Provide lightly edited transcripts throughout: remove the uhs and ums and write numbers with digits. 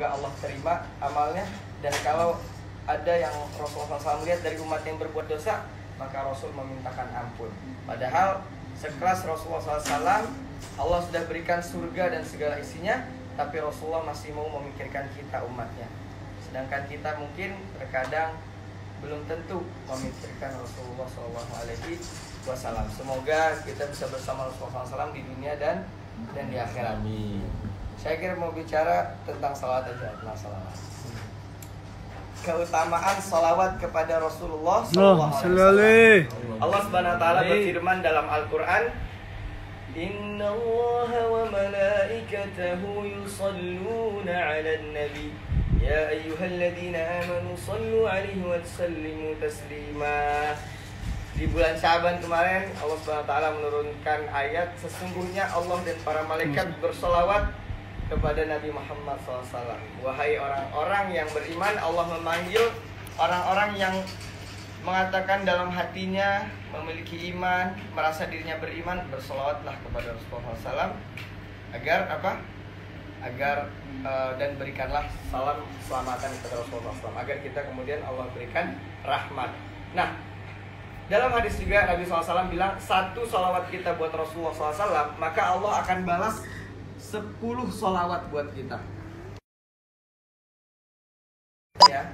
Allah terima amalnya. Dan kalau ada yang Rasulullah SAW lihat dari umat yang berbuat dosa, maka Rasul memintakan ampun. Padahal sekelas Rasulullah SAW, Allah sudah berikan surga dan segala isinya, tapi Rasulullah masih mau memikirkan kita umatnya. Sedangkan kita mungkin terkadang belum tentu memikirkan Rasulullah SAW. Semoga kita bisa bersama Rasulullah SAW di dunia dan di akhirat. Amin. Saya kira mau bicara tentang salawat aja, masalah. Keutamaan salawat kepada Rasulullah SAW. Allah Subhanahu Wa Taala berfirman dalam Al-Quran, Inna Allah wa malaikatahu yusalluna 'alan nabi ya ayyuhalladzina amanu sallu 'alaihi wa sallimu taslima. Di bulan Syaban kemarin Allah Subhanahu Wa Taala menurunkan ayat, sesungguhnya Allah dan para malaikat bersolawat kepada Nabi Muhammad SAW. Wahai orang-orang yang beriman, Allah memanggil orang-orang yang mengatakan dalam hatinya memiliki iman, merasa dirinya beriman, bersolawatlah kepada Rasulullah SAW agar apa? Dan berikanlah salam selamatan kepada Rasulullah SAW agar kita kemudian Allah berikan rahmat. Nah, dalam hadis juga Nabi SAW bilang, satu salawat kita buat Rasulullah SAW, maka Allah akan balas 10 salawat buat kita. Ya,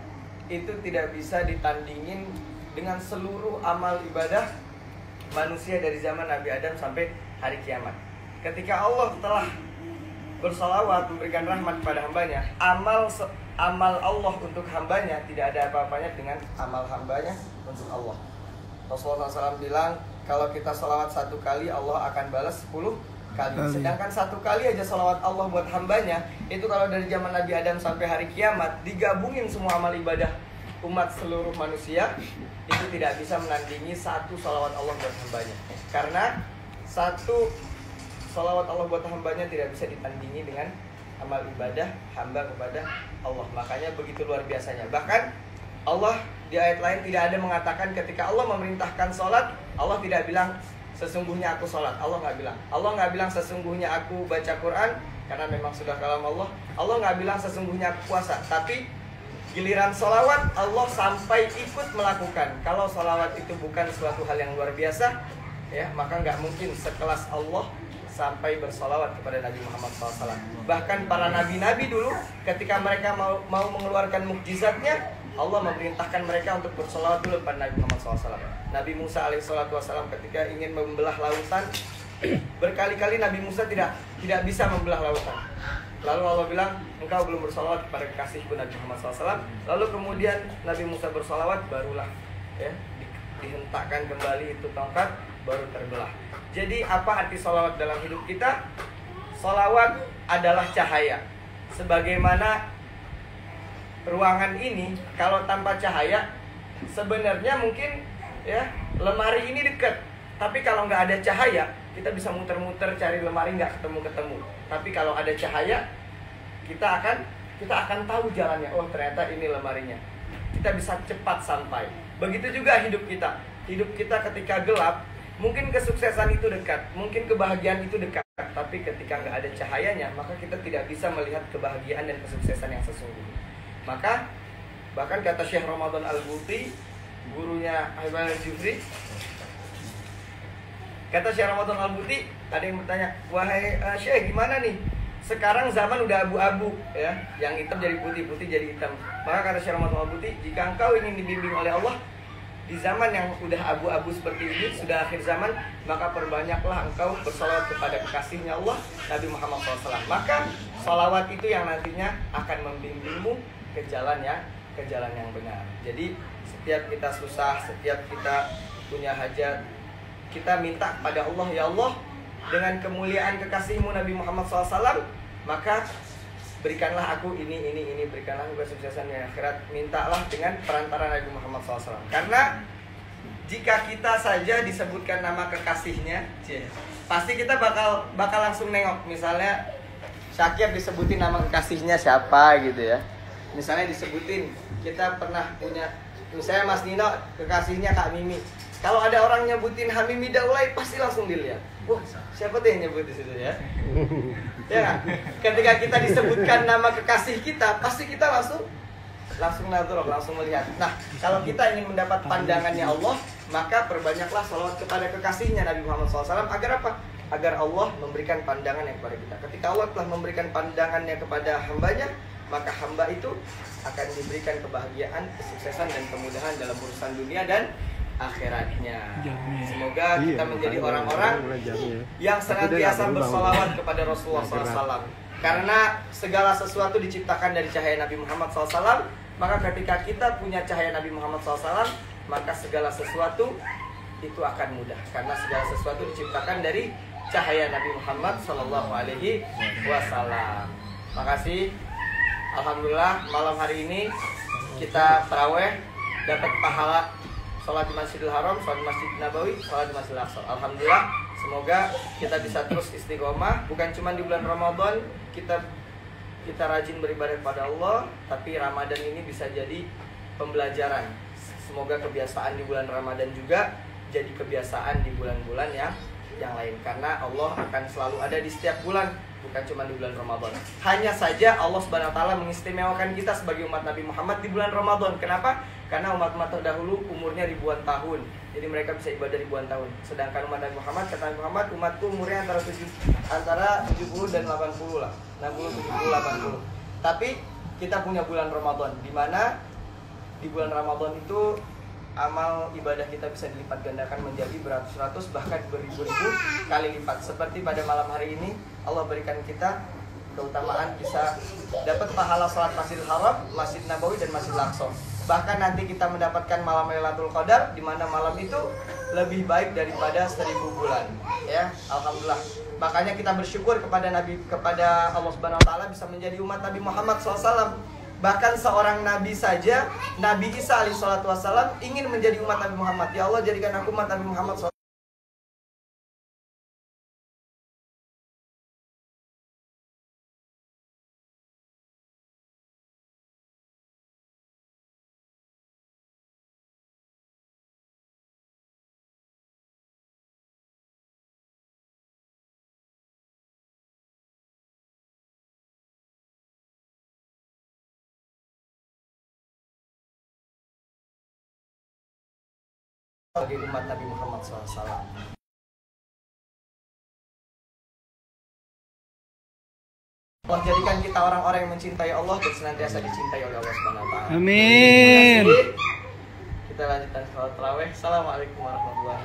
itu tidak bisa ditandingin dengan seluruh amal ibadah manusia dari zaman Nabi Adam sampai hari kiamat. Ketika Allah telah bersalawat memberikan rahmat kepada hambanya, amal Allah untuk hambanya tidak ada apa-apanya dengan amal hambanya untuk Allah. Rasulullah SAW bilang, kalau kita salawat 1 kali, Allah akan balas 10 kali. Sedangkan 1 kali aja salawat Allah buat hambanya, itu kalau dari zaman Nabi Adam sampai hari kiamat, digabungin semua amal ibadah umat seluruh manusia, itu tidak bisa menandingi 1 salawat Allah buat hambanya. Karena 1 salawat Allah buat hambanya tidak bisa ditandingi dengan amal ibadah hamba kepada Allah. Makanya begitu luar biasanya. Bahkan Allah di ayat lain tidak ada mengatakan ketika Allah memerintahkan sholat, Allah tidak bilang sesungguhnya aku sholat. Allah nggak bilang. Allah nggak bilang sesungguhnya aku baca Quran, karena memang sudah kalam Allah. Allah nggak bilang sesungguhnya aku puasa. Tapi giliran sholawat Allah sampai ikut melakukan. Kalau sholawat itu bukan suatu hal yang luar biasa, ya, maka nggak mungkin sekelas Allah sampai bersolawat kepada Nabi Muhammad SAW. Bahkan para nabi-nabi dulu ketika mereka mau mengeluarkan mukjizatnya, Allah memerintahkan mereka untuk bersolawat dulu kepada Nabi Muhammad SAW. Nabi Musa alaihissalam ketika ingin membelah lautan, berkali-kali Nabi Musa tidak bisa membelah lautan. Lalu Allah bilang, engkau belum bersolawat kepada kekasihku Nabi Muhammad SAW. Lalu kemudian Nabi Musa bersolawat, barulah ya, dihentakkan kembali itu tongkat, baru terbelah. Jadi apa arti solawat dalam hidup kita? Solawat adalah cahaya. Sebagaimana ruangan ini, kalau tanpa cahaya, sebenarnya mungkin ya lemari ini dekat. Tapi kalau nggak ada cahaya, kita bisa muter-muter cari lemari nggak ketemu-ketemu. Tapi kalau ada cahaya, kita akan tahu jalannya. Oh, ternyata ini lemarinya. Kita bisa cepat sampai. Begitu juga hidup kita. Hidup kita ketika gelap, mungkin kesuksesan itu dekat, mungkin kebahagiaan itu dekat, tapi ketika nggak ada cahayanya, maka kita tidak bisa melihat kebahagiaan dan kesuksesan yang sesungguhnya. Maka bahkan kata Syekh Ramadan Al-Buti, gurunya Ahmad Al-Jufri, kata Syekh Ramadan Al-Buti, ada yang bertanya, wahai Syekh, gimana nih? Sekarang zaman udah abu-abu, ya, yang hitam jadi putih, putih jadi hitam. Maka kata Syekh Ramadan Al-Buti, jika engkau ingin dibimbing oleh Allah di zaman yang udah abu-abu seperti ini, sudah akhir zaman, maka perbanyaklah engkau bersalawat kepada kekasihnya Allah, Nabi Muhammad SAW. Maka salawat itu yang nantinya akan membimbingmu ke jalan yang benar. Jadi setiap kita susah, setiap kita punya hajat, kita minta kepada Allah, ya Allah, dengan kemuliaan kekasihmu Nabi Muhammad SAW, maka berikanlah aku ini, berikanlah aku kesuksesan di akhirat. Mintalah dengan perantara Nabi Muhammad SAW. Karena jika kita saja disebutkan nama kekasihnya, pasti kita bakal langsung nengok. Misalnya Syakir disebutin nama kekasihnya siapa gitu ya. Misalnya disebutin, kita pernah punya, misalnya Mas Nino kekasihnya Kak Mimi. Kalau ada orang nyebutin Hamimi Daulay, pasti langsung dilihat. Wah, siapa tuh yang nyebut di situ ya? Ya kan? Ketika kita disebutkan nama kekasih kita, pasti kita langsung natural, langsung melihat. Nah, kalau kita ingin mendapat pandangannya Allah, maka perbanyaklah salawat kepada kekasihnya Nabi Muhammad SAW. Agar apa? Agar Allah memberikan pandangannya kepada kita. Ketika Allah telah memberikan pandangannya kepada hambanya, maka hamba itu akan diberikan kebahagiaan, kesuksesan, dan kemudahan dalam urusan dunia dan akhiratnya. Semoga kita menjadi orang-orang yang senantiasa bersalawat kepada Rasulullah SAW. Karena segala sesuatu diciptakan dari cahaya Nabi Muhammad SAW. Maka ketika kita punya cahaya Nabi Muhammad SAW, maka segala sesuatu itu akan mudah. Karena segala sesuatu diciptakan dari cahaya Nabi Muhammad SAW. Makasih. Alhamdulillah malam hari ini kita taraweh, dapat pahala sholat di Masjidil Haram, sholat di Masjid Nabawi, sholat di Masjidil Aqsa. Alhamdulillah, semoga kita bisa terus istiqomah. Bukan cuma di bulan Ramadan kita rajin beribadah kepada Allah, tapi Ramadan ini bisa jadi pembelajaran. Semoga kebiasaan di bulan Ramadan juga jadi kebiasaan di bulan-bulan yang lain. Karena Allah akan selalu ada di setiap bulan, bukan cuma di bulan Ramadan. Hanya saja Allah Subhanahu wa taala mengistimewakan kita sebagai umat Nabi Muhammad di bulan Ramadan. Kenapa? Karena umat-umat terdahulu umurnya ribuan tahun. Jadi mereka bisa ibadah ribuan tahun. Sedangkan umat Nabi Muhammad, kata Nabi Muhammad, umatku umurnya antara 70 dan 80 lah. 60, 70, 80. Tapi kita punya bulan Ramadan, di mana di bulan Ramadan itu amal ibadah kita bisa dilipat gandakan menjadi beratus-ratus, bahkan beribu-ribu kali lipat. Seperti pada malam hari ini Allah berikan kita keutamaan bisa dapat pahala salat Masjidil Haram, Masjid Nabawi, dan Masjidil Aqsa. Bahkan nanti kita mendapatkan malam Lailatul Qadar, di mana malam itu lebih baik daripada 1000 bulan. Ya, alhamdulillah. Makanya kita bersyukur kepada Allah Subhanahu wa taala bisa menjadi umat Nabi Muhammad SAW. Bahkan seorang nabi saja, Nabi Isa alaihi salatu wassalam ingin menjadi umat Nabi Muhammad. Ya Allah, jadikan aku umat Nabi Muhammad SAW. Sebagai umat Nabi Muhammad SAW. Allah jadikan kita orang-orang yang mencintai Allah dan senantiasa dicintai oleh Allah Subhanahu wa taala. Amin. Kita lanjutkan salat tarawih. Assalamualaikum warahmatullahi wabarakatuh.